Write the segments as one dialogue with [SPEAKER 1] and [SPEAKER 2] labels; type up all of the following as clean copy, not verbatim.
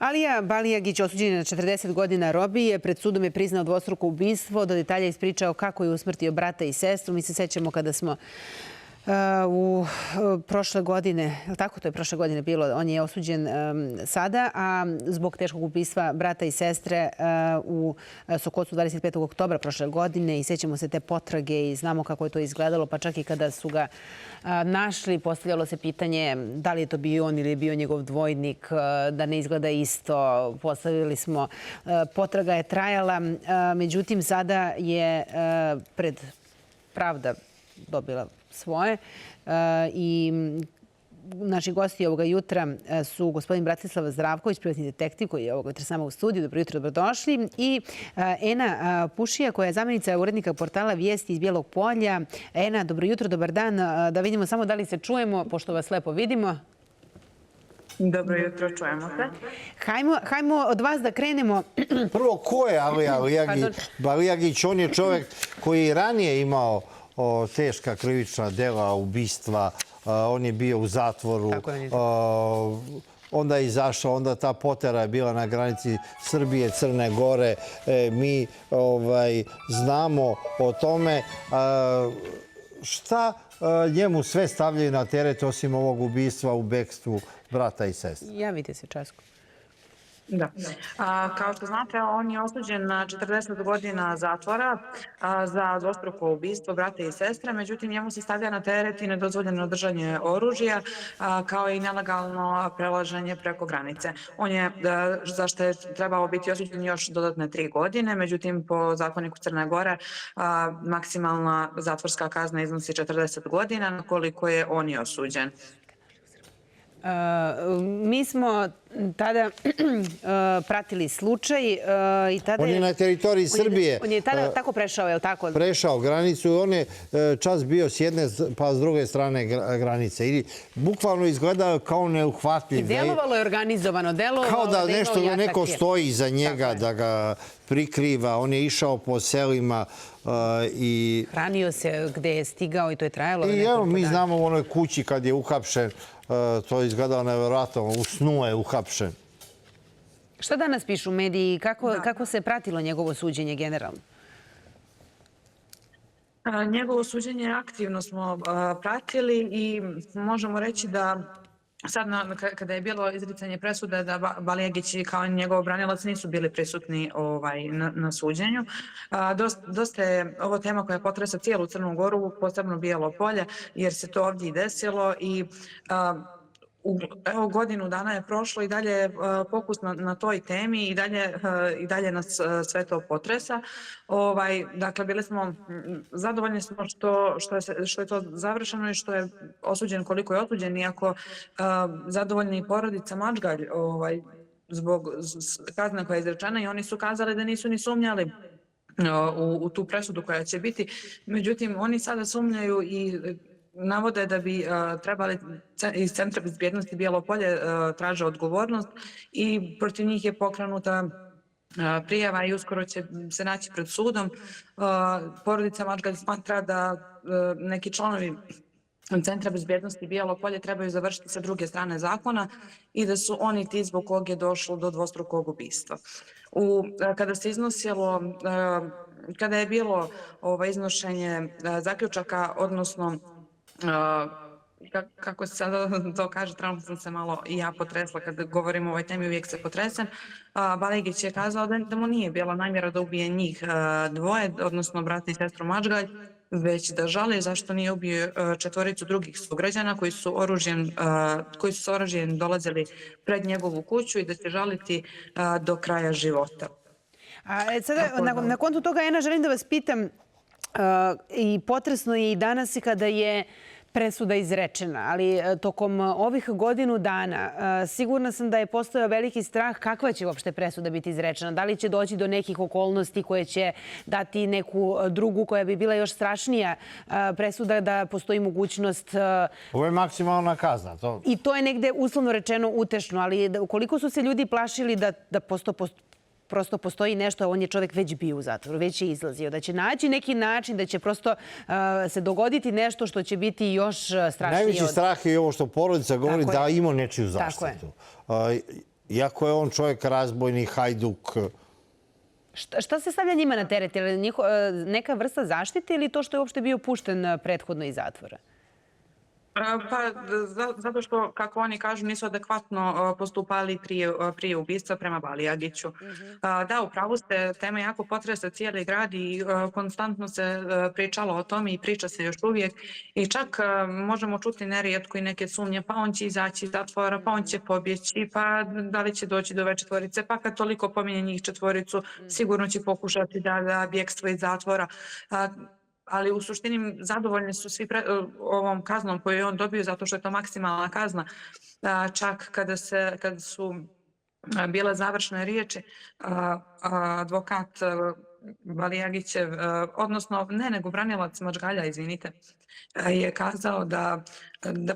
[SPEAKER 1] Alija Balijagić, osuđen na 40 godina robije, pred sudom je priznao dvostruko ubistvo. Do detalja ispričao kako je usmrtio brata i sestru. Mi se sećamo kada smo u prošle godine, je li tako? To je prošle godine bilo. On je osuđen sada, a zbog teškog ubistva brata i sestre u Sokocu 25. oktobra prošle godine. I sećamo se te potrage i znamo kako je to izgledalo. Pa čak i kada su ga našli, postavljalo se pitanje da li je to bio on ili je bio njegov dvojnik, da ne izgleda isto. Postavili smo, potraga je trajala. Međutim, sada je pred pravda dobila svoje. I naši gosti ovoga jutra su gospodin Bratislav Zdravković, privatni detektiv koji je ovoga jutra s nama u studiju. Dobro jutro, dobrodošli. I Ena Pušija, koja je zamjenica urednika portala Vijesti iz Bijelog Polja. Ena, dobro jutro, dobar dan. Da vidimo samo da li se čujemo, pošto vas lepo vidimo.
[SPEAKER 2] Dobro jutro, čujemo se.
[SPEAKER 1] Hajmo od vas da krenemo.
[SPEAKER 3] Prvo, ko je Alija Balijagić? On je čovjek koji je ranije imao teška krivična dela, ubistva. On je bio u zatvoru. Onda je izašao, onda ta potera je bila na granici Srbije, Crne Gore. Mi znamo o tome šta njemu sve stavljaju na teret osim ovog ubistva u bekstvu brata i sestre.
[SPEAKER 1] Javite se, Časko.
[SPEAKER 2] Da. Kao što znate, on je osuđen na 40 godina zatvora za dvostruko ubistvo brata i sestre. Međutim, njemu se stavlja na teret i nedozvoljeno držanje oružja, kao i nelegalno prelaženje preko granice. On je, za što je trebao biti osuđen još dodatne 3 godine. Međutim, po zakoniku Crne Gore, maksimalna zatvorska kazna iznosi 40 godina, na koliko je on i osuđen.
[SPEAKER 1] Mi smo tada pratili slučaj.
[SPEAKER 3] On je na teritoriji Srbije.
[SPEAKER 1] On je tada tako prešao, je li tako?
[SPEAKER 3] Prešao granicu i on je čas bio s jedne pa s druge strane granice. I bukvalno izgledao kao neuhvatljiv.
[SPEAKER 1] I delovalo je organizovano.
[SPEAKER 3] Kao da nešto neko stoji iza njega, da ga prikriva. On je išao po selima i...
[SPEAKER 1] Hranio se gde je stigao i to je trajalo.
[SPEAKER 3] I evo, mi znamo u onoj kući kad je uhapšen, to je izgledao nevjerojatno, u snu je uhapšen.
[SPEAKER 1] Šta danas pišu mediji? Kako se pratilo njegovo suđenje generalno?
[SPEAKER 2] Njegovo suđenje aktivno smo pratili i možemo reći da sad, kada je bilo izricanje presude, da Balijagić kao njegov branilac nisu bili prisutni na suđenju. Dosta je ovo tema koja potresa cijelu Crnu Goru, posebno Bijelo Polje, jer se to ovdje i desilo i evo, godinu dana je prošlo i dalje je fokus na toj temi i dalje nas sve to potresa. Dakle, bili smo zadovoljni što je to završeno i što je osuđen koliko je osuđen, iako zadovoljni i porodica Mačgalj zbog kazne koja je izrečena, i oni su kazali da nisu ni sumnjali u tu presudu koja će biti. Međutim, oni sada sumnjaju i navode da bi trebali iz Centra bezbjednosti Bijelo Polje traže odgovornost i protiv njih je pokrenuta prijava i uskoro će se naći pred sudom. Porodica Mačgalj smatra da neki članovi Centra bezbjednosti Bijelo Polje trebaju završiti sa druge strane zakona i da su oni ti zbog kog je došlo do dvostrukog ubistva. Kada se iznosilo, kada je bilo iznošenje zaključaka, odnosno kako se sada to kaže, trenutno sam se malo i ja potresla kada govorim o ovoj temi, uvijek se potresem. Balijagić je kazao da mu nije bila namjera da ubije njih dvoje, odnosno brata i sestru Mačgalj, već da žali zašto nije ubio 4 drugih sugrađana koji su s oružjem dolazili pred njegovu kuću i da će žaliti do kraja života.
[SPEAKER 1] Sada, na kontu toga, Ena, želim da vas pitam, i potresno je i danas kada je presuda izrečena, ali tokom ovih godinu dana sigurna sam da je postojao veliki strah kakva će uopšte presuda biti izrečena. Da li će doći do nekih okolnosti koje će dati neku drugu koja bi bila još strašnija presuda, da postoji mogućnost...
[SPEAKER 3] Ovo je maksimalna kazna.
[SPEAKER 1] I to je negde uslovno rečeno utešno, ali koliko su se ljudi plašili da prosto postoji nešto, on je čovjek već bio u zatvoru, već je izlazio, da će naći neki način, da će prosto se dogoditi nešto što će biti još strašnije.
[SPEAKER 3] Najveći strah je ovo što porodica govori da ima nečiju zaštitu. Iako je on čovjek razbojni, hajduk.
[SPEAKER 1] Šta se stavlja njima na teret? Je li neka vrsta zaštite ili to što je uopšte bio pušten prethodno iz zatvora?
[SPEAKER 2] Pa, zato što, kako oni kažu, nisu adekvatno postupali prije ubistva prema Balijagiću. Da, upravo ste, tema jako potresa cijeli grad i konstantno se pričalo o tome i priča se još uvijek. I čak možemo čuti nerijetko i neke sumnje, pa on će izaći iz zatvora, pa on će pobjeći, pa da li će doći do ove četvorice, pa kad toliko pominje njih četvoricu, sigurno će pokušati da bjegstvo iz zatvora. Ali u suštini zadovoljni su svi ovom kaznom koju je on dobio zato što je to maksimalna kazna. Čak kada su bile završne riječi, advokat Balijagićev, odnosno nego branilac Madžgalja, izvinite, je kazao da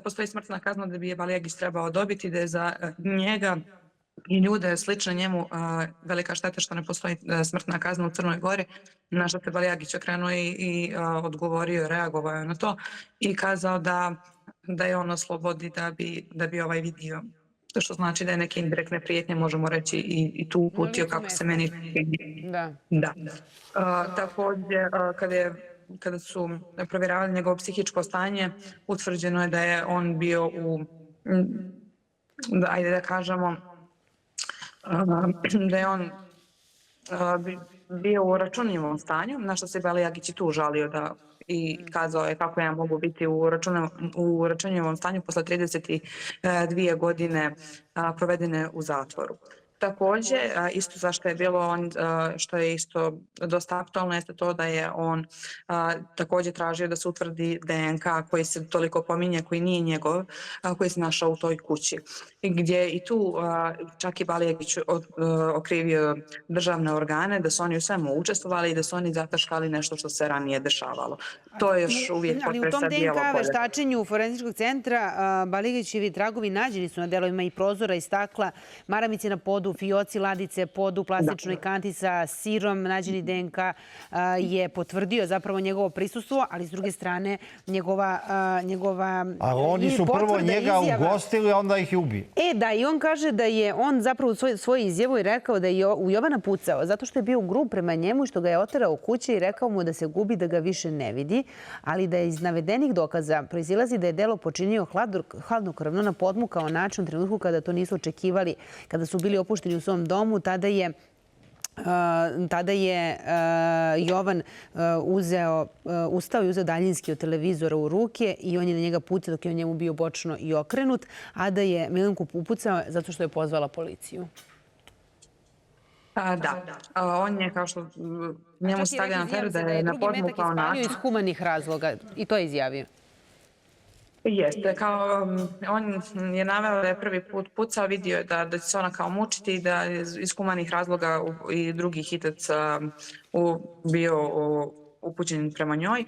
[SPEAKER 2] postoji smrtna kazna da bi je Balijagić trebao dobiti, da je za njega i ljude slične njemu velika šteta što ne postoji smrtna kazna u Crnoj Gori, na što se Balijagić okrenuo i odgovorio, reagovao je na to i kazao da je on na slobodi da bi ovaj vidio. To što znači da je neke indirektne prijetnje, možemo reći, i tu uputio kako se meni čini. Da. Također, kada su provjeravali njegovo psihičko stanje, utvrđeno je da je on bio ajde da kažemo, da je on bio u računljivom stanju, na što se Balijagić i tu žalio i kazao je kako ja mogu biti u računljivom stanju posle 32 godine provedene u zatvoru. Također, isto zašto je bilo on, što je isto dosta aktualno, jeste to da je on također tražio da se utvrdi DNK koji se toliko pominje, koji nije njegov, koji se našao u toj kući. Gdje i tu čak i Balijagić okrivio državne organe da su oni u svemu učestvovali i da su oni zataškali nešto što se ranije dešavalo. To je još uvijek
[SPEAKER 1] ali u tom DNK veštačenju Forenzičkog centra Balijagićevi tragovi nađeni su na delovima i prozora i stakla, maramice na podu, fioci, ladice, podu, plastičnoj kanti sa sirom. Nađeni DNK je potvrdio zapravo njegovo prisustvo, ali s druge strane njegova
[SPEAKER 3] A oni su prvo njega ugostili, a onda ih je ubio.
[SPEAKER 1] Da, i on kaže da je on zapravo u svojoj izjavu i rekao da je u Jovana pucao zato što je bio grub prema njemu, što ga je oterao u kući i rekao mu da se gubi, da ga više ne vidi, ali da je iz navedenih dokaza proizilazi da je delo počinio hladnokrvno na podmukao način u trenutku kada to nisu očekivali, kada su bili opušteni u svom domu. Tada je Jovan ustao i uzeo daljinski od televizora u ruke i on je na njega pucao dok je on njemu bio bočno i okrenut, a da je Milanku upucao zato što je pozvala policiju.
[SPEAKER 2] Da, on je kao što njemu stavlja na teret da je na podmukao način.
[SPEAKER 1] Iz humanih razloga i to je izjavio.
[SPEAKER 2] Jeste, kao on je naveo da je prvi put pucao, vidio je da će se ona kao mučiti i da je iz humanih razloga i drugi hitac bio upućen prema njoj.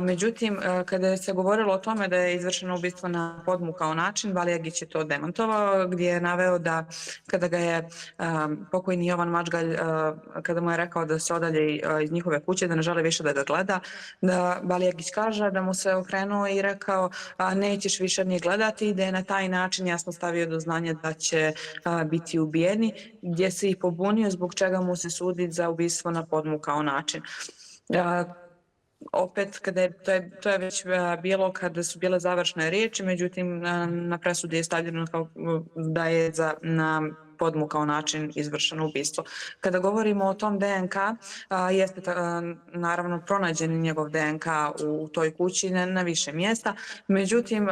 [SPEAKER 2] Međutim, kada se govorilo o tome da je izvršeno ubistvo na podmukao način, Balijagić je to demantovao, gdje je naveo da kada ga je pokojni Jovan Madžgalj, kada mu je rekao da se odalje iz njihove kuće, da ne žele više da ga gleda, da Balijagić kaže da mu se okrenuo i rekao nećeš više njih gledati i da je na taj način jasno stavio do znanja da će biti ubijeni, gdje se i pobunio zbog čega mu se sudi za ubistvo na podmukao način. Opet, to je već bilo kada su bile završne riječi, međutim na presudi je stavljeno da je na podmukao način izvršeno ubistvo. Kada govorimo o tom DNK, jeste naravno pronađen njegov DNK u toj kući na više mjesta. Međutim,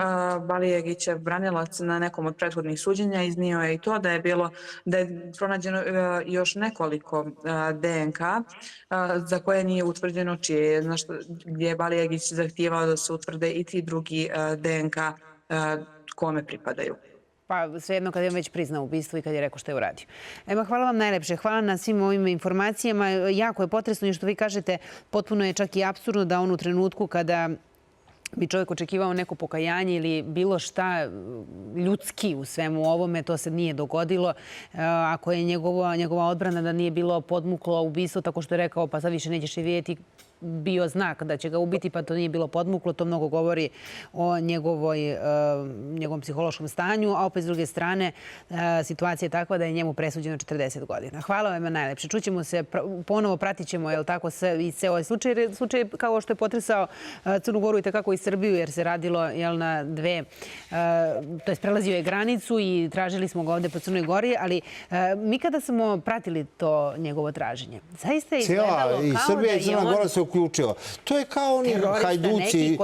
[SPEAKER 2] Balijagićev branilac na nekom od prethodnih suđenja iznio je i to da je pronađeno još nekoliko DNK za koje nije utvrđeno čije je, gdje je Balijagić zahtijevao da se utvrde i ti drugi DNK kome pripadaju.
[SPEAKER 1] Pa svejedno kad je već priznao ubistvo i kad je rekao što je uradio. Ema, hvala vam najlepše. Hvala na svim ovim informacijama. Jako je potresno i što vi kažete, potpuno je čak i apsurdno da on u trenutku kada bi čovjek očekivao neko pokajanje ili bilo šta ljudski u svemu ovome, to se nije dogodilo. Ako je njegova odbrana da nije bilo podmuklo ubistvo, tako što je rekao pa sad više nećeš i vidjeti, bio znak da će ga ubiti, pa to nije bilo podmuklo. To mnogo govori o njegovom psihološkom stanju, a opet s druge strane situacija je takva da je njemu presuđeno 40 godina. Hvala vam najlepše. Čućemo se, ponovo pratit ćemo i ceo ovaj slučaj. Slučaj kao što je potresao Crnu Goru i takako i Srbiju, jer se radilo na dve, to je prelazio je granicu i tražili smo ga ovde po Crnoj Gori, ali mi kada smo pratili to njegovo traženje, zaista je izgledalo kao da je on...
[SPEAKER 3] I Srbija i Crna Gora se uključila. To je kao oni hajduci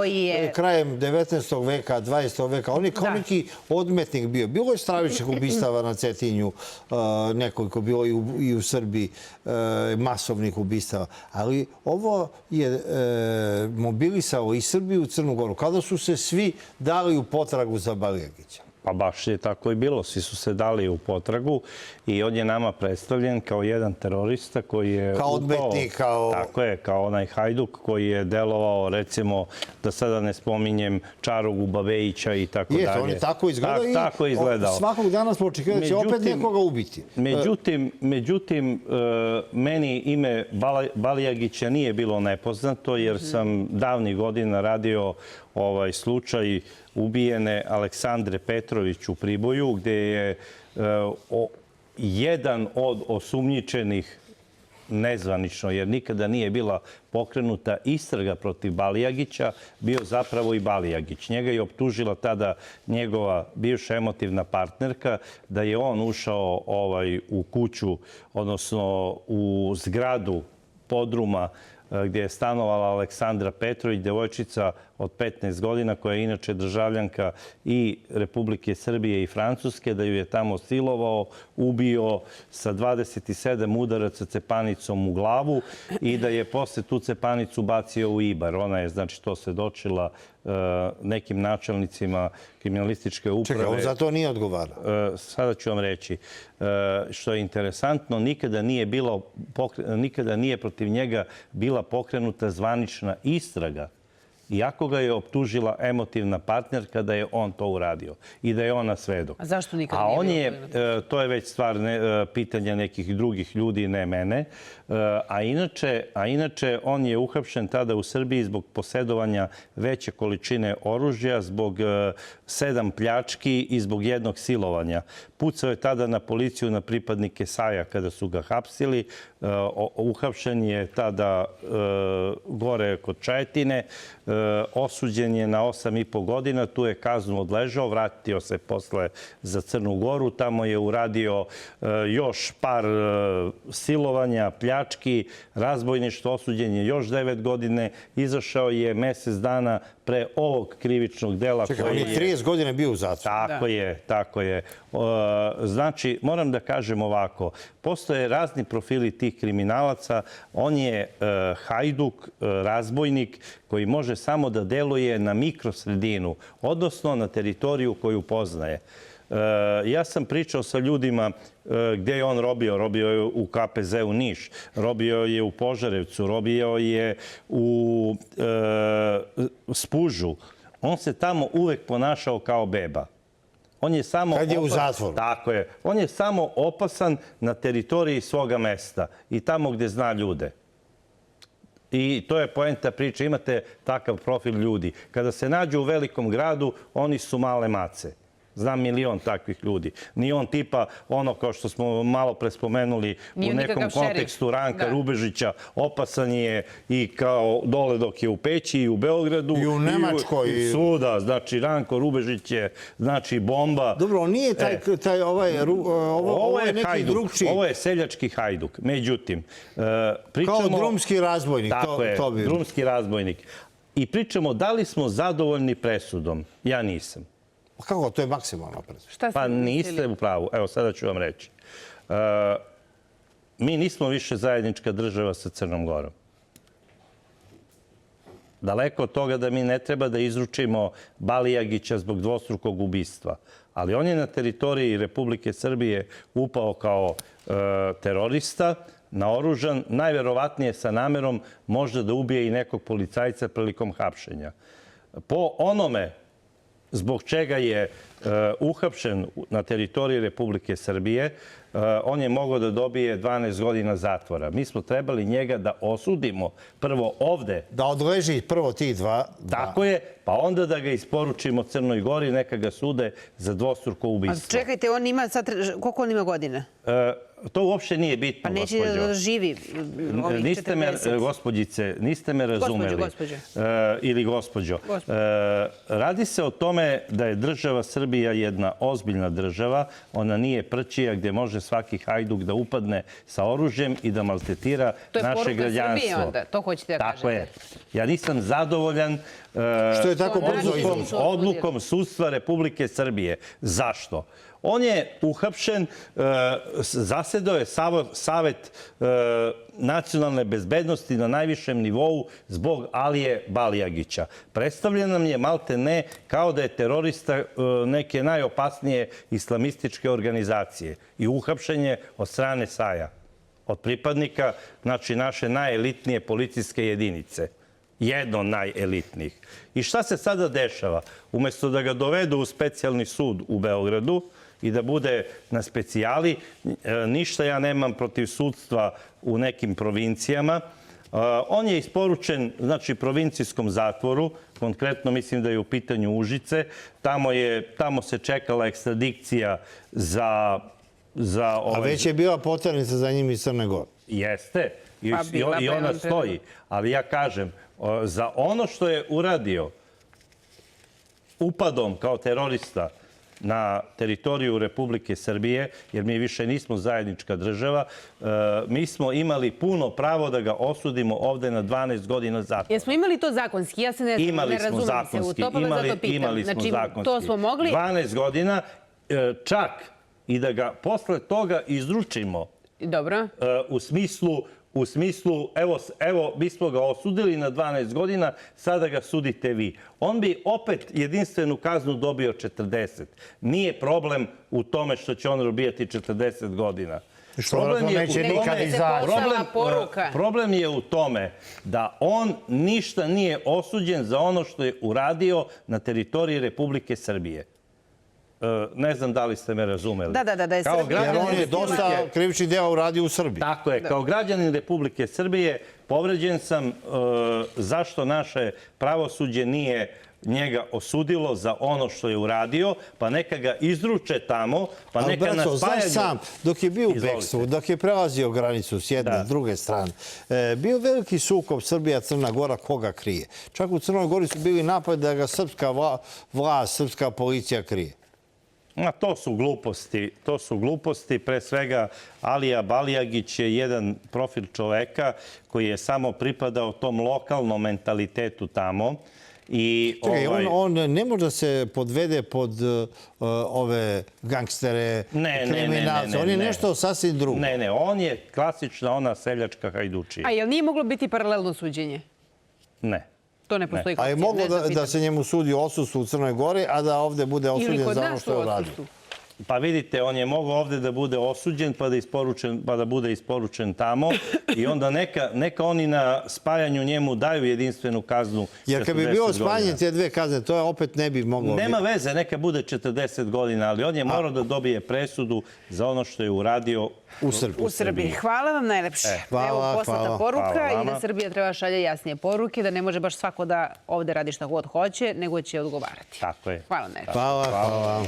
[SPEAKER 3] krajem 19. veka, 20. veka. On je kao neki odmetnik bio. Bilo je stravičnih ubistava na Cetinju, nekoliko bilo i u Srbiji, masovnih ubistava. Ali ovo je mobilisalo i Srbiju i Crnu Goru. Kada su se svi dali u potragu za Balijagića.
[SPEAKER 4] Pa baš je tako i bilo. Svi su se dali u potragu i on je nama predstavljen kao jedan terorista koji je...
[SPEAKER 3] Kao odmetnik, kao...
[SPEAKER 4] Tako je, kao onaj hajduk koji je delovao, recimo, da sada ne spominjem Čarogu Babejića i tako dalje.
[SPEAKER 3] Jeste, on je tako izgledao i
[SPEAKER 4] tako izgledao.
[SPEAKER 3] Svakog dana smo očekivali da će opet nekoga ubiti.
[SPEAKER 4] Međutim, meni ime Balijagića nije bilo nepoznato jer sam davnih godina radio slučaj ubijene Aleksandre Petrović u Priboju, gde je jedan od osumnjičenih nezvanično, jer nikada nije bila pokrenuta istraga protiv Balijagića, bio zapravo i Balijagić. Njega je optužila tada njegova bivša emotivna partnerka da je on ušao u kuću, odnosno u zgradu podruma gdje je stanovala Aleksandra Petrović, devojčica od 15 godina, koja je inače državljanka i Republike Srbije i Francuske, da ju je tamo silovao, ubio sa 27 udaraca cepanicom u glavu i da je posle tu cepanicu bacio u Ibar. Ona je, znači, to svedočila nekim načelnicima kriminalističke uprave.
[SPEAKER 3] Čekaj, on za to nije odgovarao.
[SPEAKER 4] Sada ću vam reći. Što je interesantno, nikada nije protiv njega bila pokrenuta zvanična istraga, iako ga je optužila emotivna partnerka da je on to uradio i da je ona svedok.
[SPEAKER 1] A zašto nikada nije bilo pokrenuto?
[SPEAKER 4] To je već stvar pitanja nekih drugih ljudi, ne mene. A inače, on je uhapšen tada u Srbiji zbog posjedovanja veće količine oružja, zbog 7 pljački i zbog jednog silovanja. Pucao je tada na policiju, na pripadnike SAJ-a kada su ga hapsili. Uhapšen je tada gore kod Čajetine. Osuđen je na 8,5 godina. Tu je kaznu odležao, vratio se posle za Crnu Goru. Tamo je uradio još par silovanja, pljački, razbojništvo. Osuđen je još 9 godine. Izašao je mjesec dana pre ovog krivičnog dela.
[SPEAKER 3] Čekaj, on je 30 godina bio u zatvoru.
[SPEAKER 4] Tako je. Znači, moram da kažem ovako. Postoje razni profili tih kriminalaca. On je hajduk, razbojnik koji može samo da deluje na mikrosredinu, odnosno na teritoriju koju poznaje. Ja sam pričao sa ljudima gdje je on robio. Robio je u KPZ-u Niš, robio je u Požarevcu, robio je u Spužu. On se tamo uvek ponašao kao beba.
[SPEAKER 3] Kad je u zatvoru.
[SPEAKER 4] Tako je. On je samo opasan na teritoriji svoga mesta i tamo gdje zna ljude. I to je poenta priče. Imate takav profil ljudi. Kada se nađu u velikom gradu, oni su male mace. Znam milion takvih ljudi. Nije on tipa ono kao što smo malo prespomenuli u nekom kontekstu Ranka Rubežića. Opasan je i kao dole dok je u Peći i u Beogradu.
[SPEAKER 3] I u Nemačkoj.
[SPEAKER 4] I svuda. Znači, Ranko Rubežić je znači bomba.
[SPEAKER 3] Dobro, nije taj ovo je neki drugčiji.
[SPEAKER 4] Ovo je seljački hajduk. Međutim,
[SPEAKER 3] kao drumski razbojnik.
[SPEAKER 4] Tako je, drumski razbojnik. I pričamo da li smo zadovoljni presudom. Ja nisam.
[SPEAKER 3] Kako? To je maksimalna presuda.
[SPEAKER 4] Pa niste u pravu. Evo, sada ću vam reći. Mi nismo više zajednička država sa Crnom Gorom. Daleko od toga da mi ne treba da izručimo Balijagića zbog dvostrukog ubistva. Ali on je na teritoriji Republike Srbije upao kao terorista, naoružan, najverovatnije sa namerom možda da ubije i nekog policajca prilikom hapšenja. Po onome zbog čega je uhapšen na teritoriji Republike Srbije, on je mogao da dobije 12 godina zatvora. Mi smo trebali njega da osudimo prvo ovde.
[SPEAKER 3] Da odleži prvo tih dva.
[SPEAKER 4] Tako je, pa onda da ga isporučimo Crnoj Gori, neka ga sude za dvostruko
[SPEAKER 1] A
[SPEAKER 4] ubistvo.
[SPEAKER 1] čekajte, on ima sad, koliko on ima godina?
[SPEAKER 4] To uopšte nije bitno,
[SPEAKER 1] Pa neće
[SPEAKER 4] gospođo.
[SPEAKER 1] da živi ovih
[SPEAKER 4] Niste me,
[SPEAKER 1] 40.
[SPEAKER 4] gospođice, niste me razumeli.
[SPEAKER 1] Gospođo.
[SPEAKER 4] Ili gospođo. Radi se o tome da je država Srbija jedna ozbiljna država. Ona nije prćija gdje može svaki hajduk da upadne sa oružjem i da maltretira naše građanstvo.
[SPEAKER 1] To je poruka Srbije onda, to hoćete da kažete.
[SPEAKER 4] Tako je. Ja nisam zadovoljan
[SPEAKER 3] Što je tako brzo izvršeno?
[SPEAKER 4] odlukom sudstva Republike Srbije. Zašto? On je uhapšen, zasedao je Savet nacionalne bezbednosti na najvišem nivou zbog Alije Balijagića. Predstavljen nam je malte ne kao da je terorista neke najopasnije islamističke organizacije i uhapšen je od strane SAJ-a, od pripadnika, znači, naše najelitnije policijske jedinice. Jedno od najelitnijih. I šta se sada dešava? Umjesto da ga dovedu u specijalni sud u Beogradu i da bude na specijali, ništa ja nemam protiv sudstva u nekim provincijama. On je isporučen, znači, provincijskom zatvoru, konkretno mislim da je u pitanju Užice. Tamo se čekala ekstradikcija za...
[SPEAKER 3] A već je bila poternica za njim iz Crne Gore.
[SPEAKER 4] Jeste. I ona stoji. Ali ja kažem, za ono što je uradio upadom kao terorista na teritoriju Republike Srbije, jer mi više nismo zajednička država, mi smo imali puno pravo da ga osudimo ovde na 12 godina zatvora.
[SPEAKER 1] Jesmo imali to zakonski? Ja se ne razumem se u to, pa vas zato pitam.
[SPEAKER 4] Imali smo zakonski.
[SPEAKER 1] To smo mogli...
[SPEAKER 4] 12 godina, čak i da ga posle toga izručimo.
[SPEAKER 1] Dobro.
[SPEAKER 4] U smislu, evo, mi smo ga osudili na 12 godina, sada ga sudite vi. On bi opet jedinstvenu kaznu dobio 40. Nije problem u tome što će on robijati 40 godina.
[SPEAKER 3] Što neće nikad izaći.
[SPEAKER 4] Problem je u tome da on ništa nije osuđen za ono što je uradio na teritoriji Republike Srbije. Ne znam da li ste me razumeli.
[SPEAKER 1] Da je Srbija.
[SPEAKER 3] Jer on je dosta krivičnih dela uradio u Srbiji.
[SPEAKER 4] Tako je. Kao građanin Republike Srbije povređen sam zašto naše pravosuđe nije njega osudilo za ono što je uradio, pa neka ga izruče tamo, pa neka na spajanju...
[SPEAKER 3] Znaš sam, dok je bio u bekstvu, dok je prelazio granicu s jedne, s druge strane, bio veliki sukob Srbija-Crna Gora, koga krije. Čak u Crnoj Gori su bili napad da ga srpska vlast, srpska policija krije.
[SPEAKER 4] To su gluposti. Pre svega, Alija Balijagić je jedan profil čoveka koji je samo pripadao tom lokalnom mentalitetu tamo.
[SPEAKER 3] Čekaj, on ne može da se podvede pod ove gangstere, kriminalce. On je nešto sasvim drugo.
[SPEAKER 4] Ne, on je klasična ona seljačka hajdučija.
[SPEAKER 1] A jel nije moglo biti paralelno suđenje?
[SPEAKER 4] Ne.
[SPEAKER 1] To ne postoji.
[SPEAKER 3] A je moglo da se njemu sudi odsudstvo u Crnoj Gori, a da ovde bude osuđen za ono što je uradio?
[SPEAKER 4] Pa vidite, on je mogao ovde da bude osuđen pa da bude isporučen tamo i onda neka oni na spajanju njemu daju jedinstvenu kaznu 40 godina.
[SPEAKER 3] Jer kad bi bilo spajanje te dve kazne, to je opet ne bi moglo biti.
[SPEAKER 4] Nema veze, neka bude 40 godina, ali on je morao da dobije presudu za ono što je uradio
[SPEAKER 3] u Srbiji.
[SPEAKER 1] Hvala vam najlepše. Evo poslata poruka i da Srbija treba šalje jasnije poruke, da ne može baš svako da ovde radi šta god hoće, nego će odgovarati.
[SPEAKER 4] Tako je.
[SPEAKER 1] Hvala najlepše.
[SPEAKER 3] Hvala.